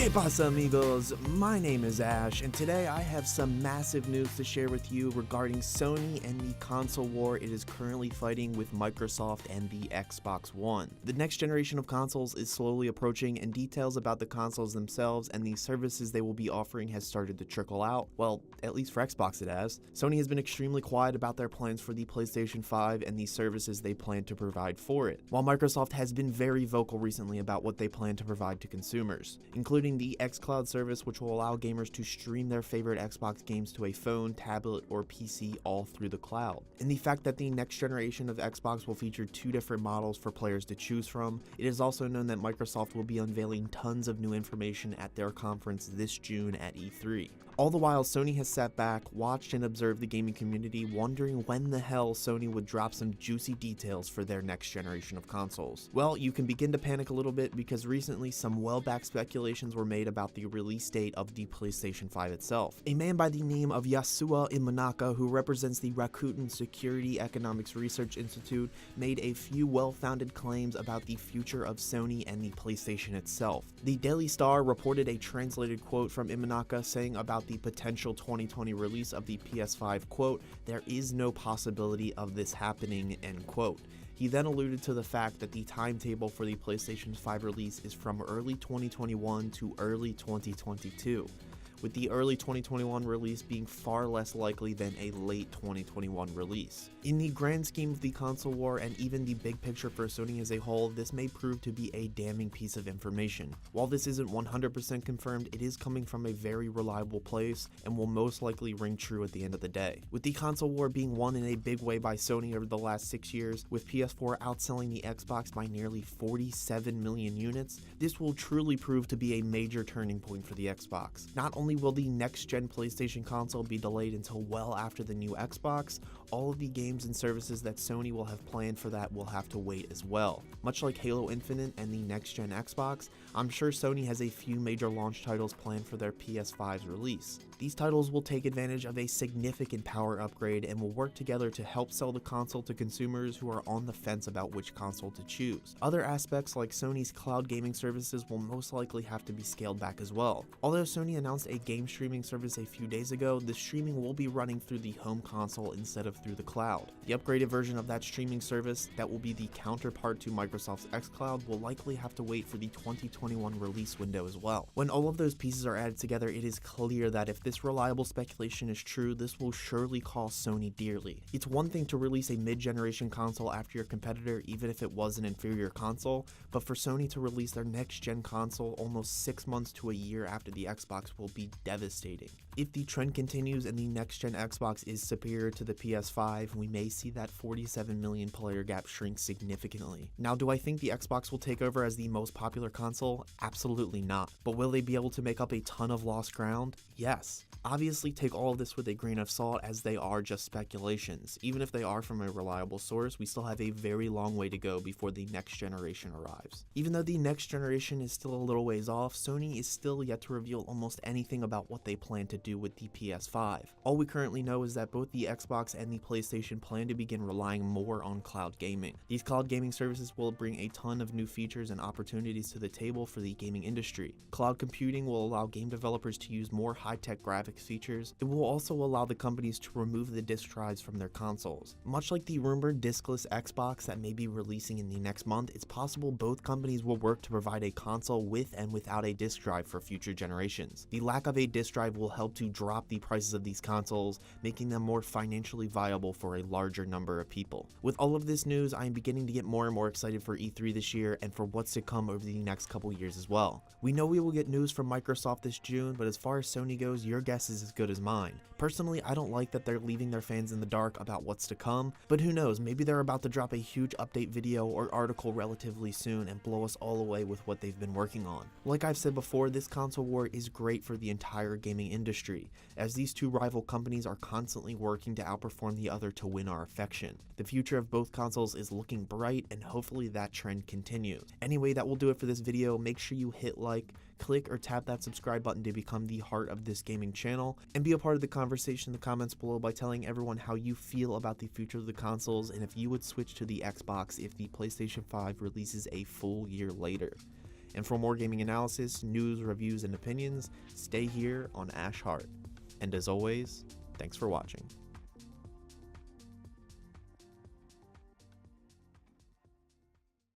¿Qué pasa, amigos? My name is Ash, and today I have some massive news to share with you regarding Sony and the console war it is currently fighting with Microsoft and the Xbox One. The next generation of consoles is slowly approaching, and details about the consoles themselves and the services they will be offering has started to trickle out. Well, at least for Xbox it has. Sony has been extremely quiet about their plans for the PlayStation 5 and the services they plan to provide for it, while Microsoft has been very vocal recently about what they plan to provide to consumers, including the xCloud service, which will allow gamers to stream their favorite Xbox games to a phone, tablet, or PC all through the cloud. And the fact that the next generation of Xbox will feature 2 different models for players to choose from. It is also known that Microsoft will be unveiling tons of new information at their conference this June at E3. All the while, Sony has sat back, watched and observed the gaming community, wondering when the hell Sony would drop some juicy details for their next generation of consoles. Well, you can begin to panic a little bit because recently some well-backed speculations were made about the release date of the PlayStation 5 itself. A man by the name of Yasuo Imanaka, who represents the Rakuten Security Economics Research Institute, made a few well-founded claims about the future of Sony and the PlayStation itself. The Daily Star reported a translated quote from Imanaka saying about the potential 2020 release of the PS5, quote, "There is no possibility of this happening," end quote. He then alluded to the fact that the timetable for the PlayStation 5 release is from early 2021 to early 2022, with the early 2021 release being far less likely than a late 2021 release. In the grand scheme of the console war and even the big picture for Sony as a whole, this may prove to be a damning piece of information. While this isn't 100% confirmed, it is coming from a very reliable place and will most likely ring true at the end of the day. With the console war being won in a big way by Sony over the last 6 years, with PS4 outselling the Xbox by nearly 47 million units, this will truly prove to be a major turning point for the Xbox. Not only will the next-gen PlayStation console be delayed until well after the new Xbox, all of the games and services that Sony will have planned for that will have to wait as well. Much like Halo Infinite and the next-gen Xbox, I'm sure Sony has a few major launch titles planned for their PS5's release. These titles will take advantage of a significant power upgrade and will work together to help sell the console to consumers who are on the fence about which console to choose. Other aspects like Sony's cloud gaming services will most likely have to be scaled back as well. Although Sony announced a game streaming service a few days ago, the streaming will be running through the home console instead of through the cloud. The upgraded version of that streaming service, that will be the counterpart to Microsoft's xCloud, will likely have to wait for the 2021 release window as well. When all of those pieces are added together, it is clear that if this reliable speculation is true, this will surely cost Sony dearly. It's one thing to release a mid-generation console after your competitor, even if it was an inferior console, but for Sony to release their next-gen console almost 6 months to a year after the Xbox will be devastating. If the trend continues and the next-gen Xbox is superior to the PS5, we may see that 47 million player gap shrink significantly. Now, do I think the Xbox will take over as the most popular console? Absolutely not. But will they be able to make up a ton of lost ground? Yes. Obviously, take all of this with a grain of salt, as they are just speculations. Even if they are from a reliable source, we still have a very long way to go before the next generation arrives. Even though the next generation is still a little ways off, Sony is still yet to reveal almost anything about what they plan to do with the PS5. All we currently know is that both the Xbox and the PlayStation plan to begin relying more on cloud gaming. These cloud gaming services will bring a ton of new features and opportunities to the table for the gaming industry. Cloud computing will allow game developers to use more high-tech graphics features. It will also allow the companies to remove the disk drives from their consoles. Much like the rumored diskless Xbox that may be releasing in the next month, it's possible both companies will work to provide a console with and without a disk drive for future generations. The lack of a disk drive will help to drop the prices of these consoles, making them more financially viable for a larger number of people. With all of this news, I am beginning to get more and more excited for E3 this year and for what's to come over the next couple years as well. We know we will get news from Microsoft this June, but as far as Sony goes, your guess is as good as mine. Personally, I don't like that they're leaving their fans in the dark about what's to come, but who knows, maybe they're about to drop a huge update video or article relatively soon and blow us all away with what they've been working on. Like I've said before, this console war is great for the entire gaming industry, as these two rival companies are constantly working to outperform the other to win our affection. The future of both consoles is looking bright, and hopefully that trend continues. Anyway, that will do it for this video. Make sure you hit like, click or tap that subscribe button to become the heart of this gaming channel, and be a part of the conversation in the comments below by telling everyone how you feel about the future of the consoles and if you would switch to the Xbox if the PlayStation 5 releases a full year later. And for more gaming analysis, news, reviews, and opinions, stay here on Ash Heart. And as always, thanks for watching.